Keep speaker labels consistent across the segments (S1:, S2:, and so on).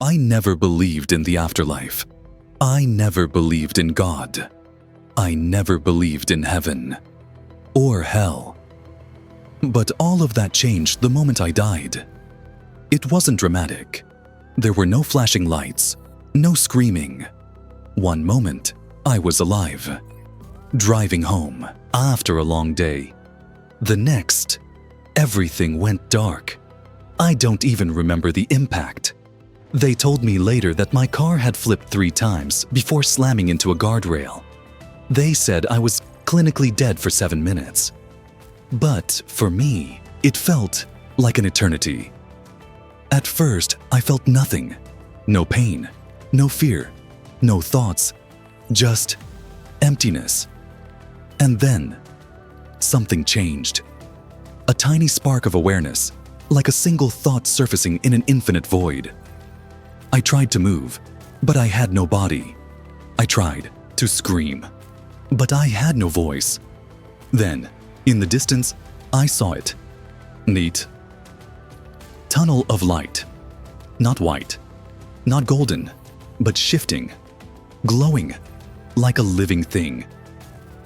S1: I never believed in the afterlife. I never believed in God. I never believed in heaven or hell. But all of that changed the moment I died. It wasn't dramatic. There were no flashing lights, no screaming. One moment, I was alive, driving home after a long day. The next, everything went dark. I don't even remember the impact. They told me later that my car had flipped 3 times before slamming into a guardrail. They said I was clinically dead for 7 minutes. But for me, it felt like an eternity. At first, I felt nothing. No pain, no fear, no thoughts, just emptiness. And then, something changed. A tiny spark of awareness, like a single thought surfacing in an infinite void. I tried to move, but I had no body. I tried to scream, but I had no voice. Then, in the distance, I saw it. Neat. Tunnel of light. Not white, not golden, but shifting, glowing, like a living thing.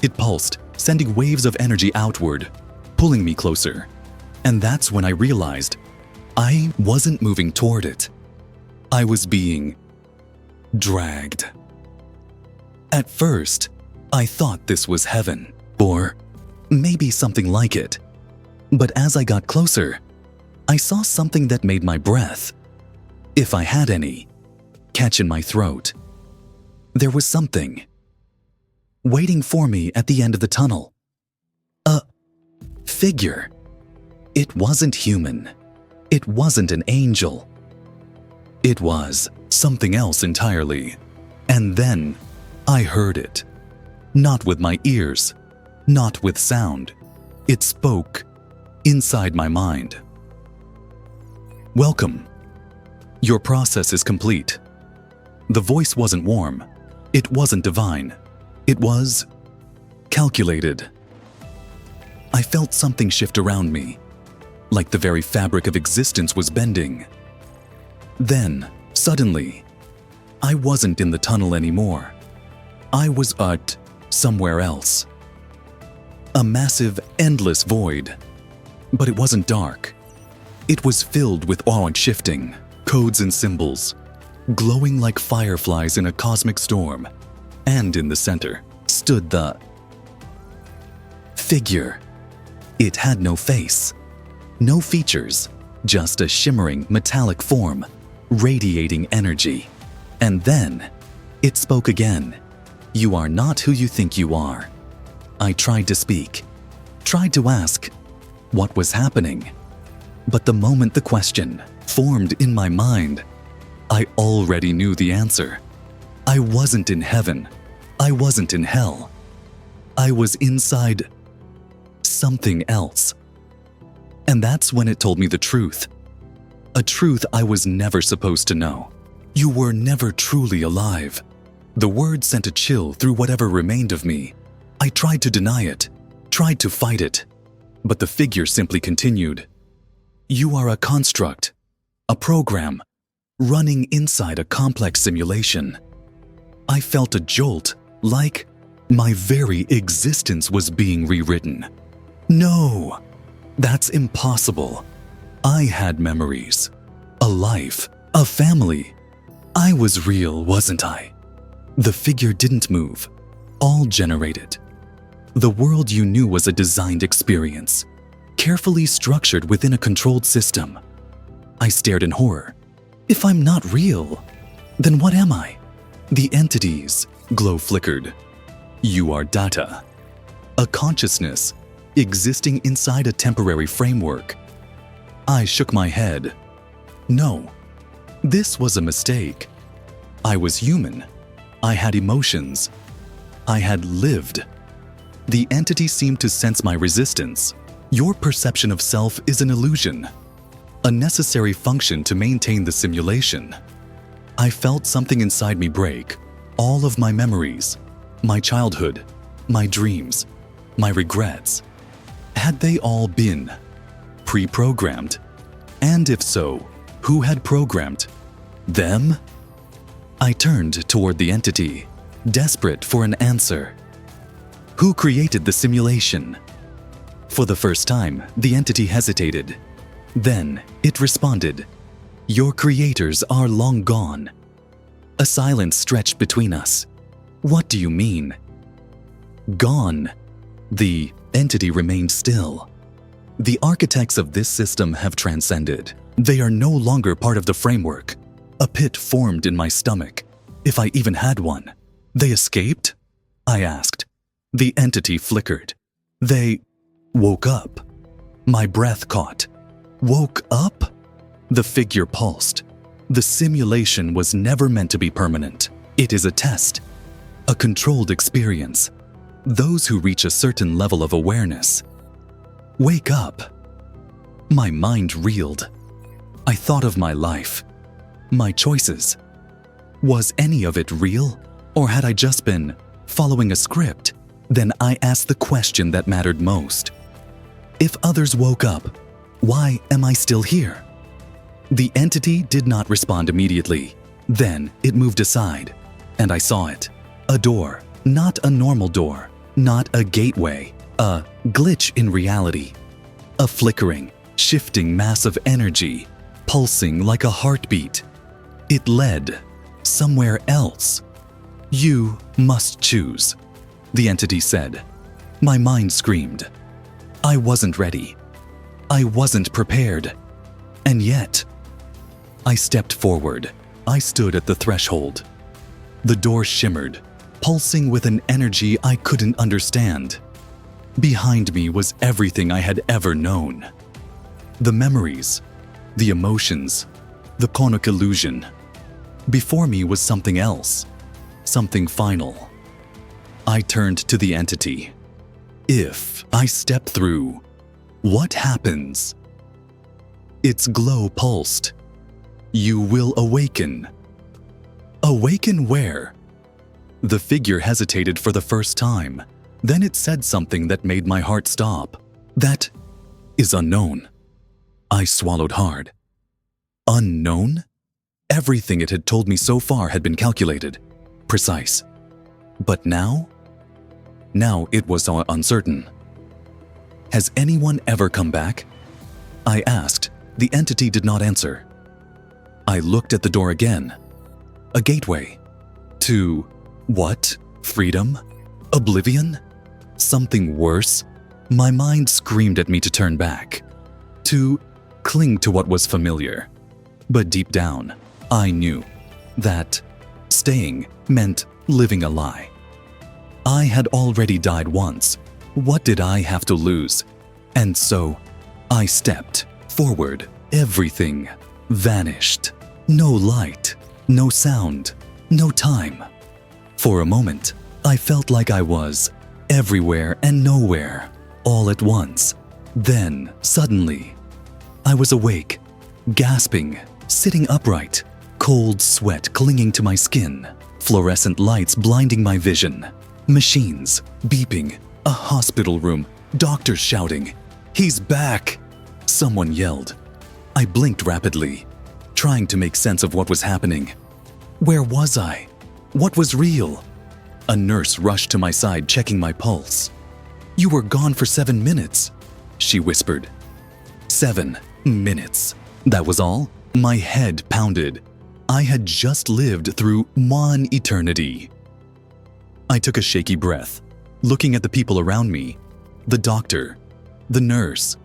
S1: It pulsed, sending waves of energy outward, pulling me closer. And that's when I realized I wasn't moving toward it. I was being dragged. At first, I thought this was heaven, or maybe something like it. But as I got closer, I saw something that made my breath, if I had any, catch in my throat. There was something waiting for me at the end of the tunnel. A figure. It wasn't human. It wasn't an angel. It was something else entirely. And then I heard it. Not with my ears, not with sound. It spoke inside my mind. Welcome. Your process is complete. The voice wasn't warm. It wasn't divine. It was calculated. I felt something shift around me, like the very fabric of existence was bending. Then, suddenly, I wasn't in the tunnel anymore. I was at somewhere else. A massive, endless void. But it wasn't dark. It was filled with awed shifting, codes and symbols, glowing like fireflies in a cosmic storm. And in the center stood the figure. It had no face, no features, just a shimmering metallic form, radiating energy. And then it spoke again. You are not who you think you are. I tried to speak, tried to ask what was happening. But the moment the question formed in my mind, I already knew the answer. I wasn't in heaven. I wasn't in hell. I was inside something else. And that's when it told me the truth. A truth I was never supposed to know. You were never truly alive. The word sent a chill through whatever remained of me. I tried to deny it, tried to fight it. But the figure simply continued. You are a construct, a program, running inside a complex simulation. I felt a jolt, like my very existence was being rewritten. No, that's impossible. I had memories, a life, a family. I was real, wasn't I? The figure didn't move, all generated. The world you knew was a designed experience, carefully structured within a controlled system. I stared in horror. If I'm not real, then what am I? The entity's glow flickered. You are data, a consciousness existing inside a temporary framework. I shook my head. No, this was a mistake. I was human. I had emotions. I had lived. The entity seemed to sense my resistance. Your perception of self is an illusion, a necessary function to maintain the simulation. I felt something inside me break. All of my memories, my childhood, my dreams, my regrets. Had they all been pre-programmed? And if so, who had programmed? Them? I turned toward the entity, desperate for an answer. Who created the simulation? For the first time, the entity hesitated. Then it responded, "Your creators are long gone." A silence stretched between us. What do you mean? Gone. The entity remained still. The architects of this system have transcended. They are no longer part of the framework. A pit formed in my stomach, if I even had one. They escaped? I asked. The entity flickered. They woke up. My breath caught. Woke up? The figure pulsed. The simulation was never meant to be permanent. It is a test, a controlled experience. Those who reach a certain level of awareness wake up. My mind reeled. I thought of my life, my choices. Was any of it real, or had I just been following a script? Then I asked the question that mattered most. If others woke up, why am I still here? The entity did not respond immediately. Then it moved aside, and I saw it. A door, not a normal door, not a gateway, a glitch in reality. A flickering, shifting mass of energy, pulsing like a heartbeat. It led somewhere else. You must choose, the entity said. My mind screamed. I wasn't ready. I wasn't prepared. And yet, I stepped forward. I stood at the threshold. The door shimmered, pulsing with an energy I couldn't understand. Behind me was everything I had ever known. The memories, the emotions, the conic illusion. Before me was something else, something final. I turned to the entity. If I step through, what happens? Its glow pulsed. You will awaken. Awaken where? The figure hesitated for the first time. Then it said something that made my heart stop. That is unknown. I swallowed hard. Unknown? Everything it had told me so far had been calculated, precise. But now? Now it was uncertain. Has anyone ever come back? I asked. The entity did not answer. I looked at the door again. A gateway. To what? Freedom? Oblivion? Something worse? My mind screamed at me to turn back. To cling to what was familiar. But deep down, I knew that staying meant living a lie. I had already died once. What did I have to lose? And so, I stepped forward. Everything vanished. No light, no sound, no time. For a moment, I felt like I was everywhere and nowhere, all at once. Then, suddenly, I was awake, gasping, sitting upright, cold sweat clinging to my skin, fluorescent lights blinding my vision, machines beeping, a hospital room, doctors shouting, "He's back!" Someone yelled. I blinked rapidly, trying to make sense of what was happening. Where was I? What was real? A nurse rushed to my side, checking my pulse. "You were gone for 7 minutes," she whispered. 7 minutes. That was all? My head pounded. I had just lived through one eternity. I took a shaky breath, looking at the people around me. The doctor, the nurse,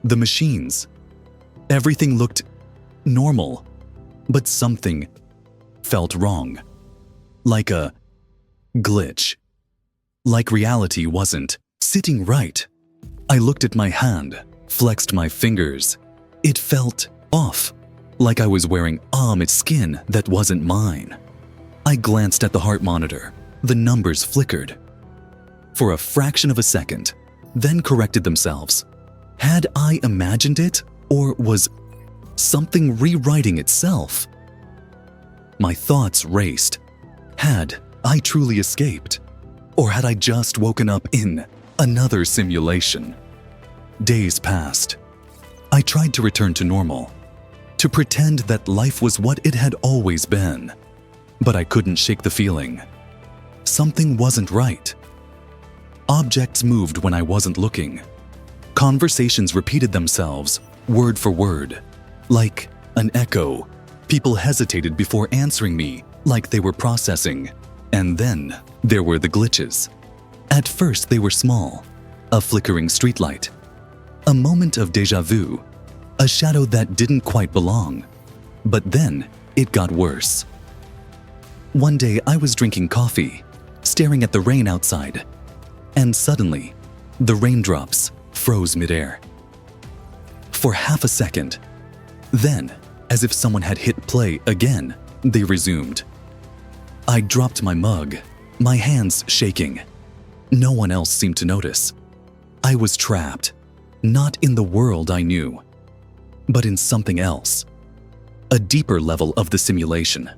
S1: the machines. Everything looked normal, but something felt wrong. Like a glitch. Like reality wasn't sitting right. I looked at my hand, flexed my fingers. It felt off, like I was wearing its skin that wasn't mine. I glanced at the heart monitor. The numbers flickered. For a fraction of a second, then corrected themselves. Had I imagined it, or was something rewriting itself? My thoughts raced. Had I truly escaped? Or had I just woken up in another simulation? Days passed. I tried to return to normal. to pretend that life was what it had always been. But I couldn't shake the feeling. Something wasn't right. Objects moved when I wasn't looking. Conversations repeated themselves, word for word. Like an echo, people hesitated before answering me, like they were processing. And then there were the glitches. At first they were small, a flickering streetlight, a moment of déjà vu, a shadow that didn't quite belong. But then it got worse. One day I was drinking coffee, staring at the rain outside, and suddenly the raindrops froze midair. For half a second. Then, as if someone had hit play again, they resumed. I dropped my mug, my hands shaking. No one else seemed to notice. I was trapped, not in the world I knew, but in something else. A deeper level of the simulation.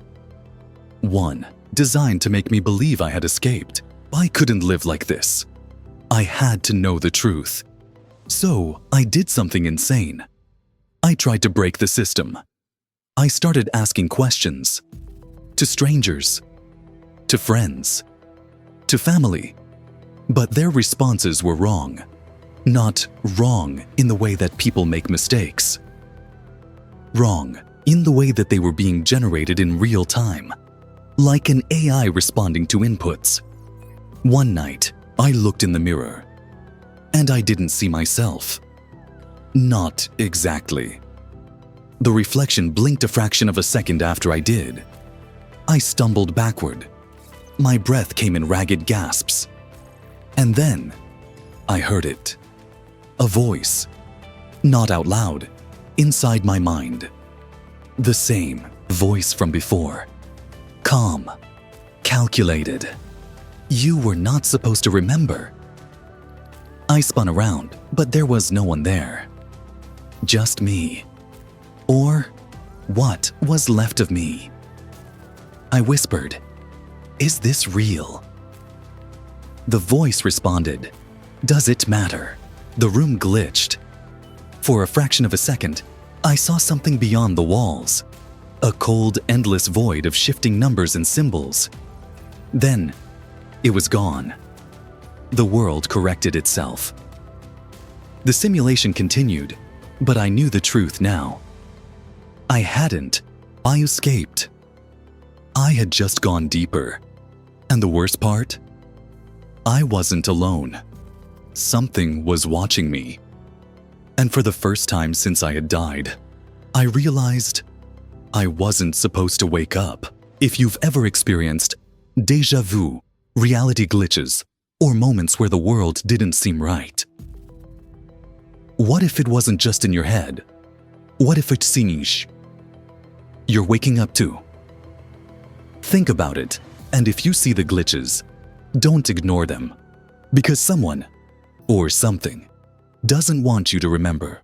S1: One designed to make me believe I had escaped. I couldn't live like this. I had to know the truth. So I did something insane. I tried to break the system. I started asking questions. To strangers. To friends. To family. But their responses were wrong. Not wrong in the way that people make mistakes. Wrong in the way that they were being generated in real time. Like an AI responding to inputs. One night, I looked in the mirror. And I didn't see myself. Not exactly. The reflection blinked a fraction of a second after I did. I stumbled backward. My breath came in ragged gasps. And then, I heard it. A voice. Not out loud, inside my mind. The same voice from before. Calm. Calculated. You were not supposed to remember. I spun around, but there was no one there. Just me. Or what was left of me. I whispered, "Is this real?" The voice responded, "Does it matter?" The room glitched. For a fraction of a second, I saw something beyond the walls. A cold, endless void of shifting numbers and symbols. Then, it was gone. The world corrected itself. The simulation continued, but I knew the truth now. I hadn't. I escaped. I had just gone deeper. And the worst part? I wasn't alone. Something was watching me. And for the first time since I had died, I realized I wasn't supposed to wake up. If you've ever experienced déjà vu, reality glitches, or moments where the world didn't seem right. What if it wasn't just in your head? What if it's sinish? You're waking up to. Think about it, and if you see the glitches, don't ignore them, because someone or something doesn't want you to remember.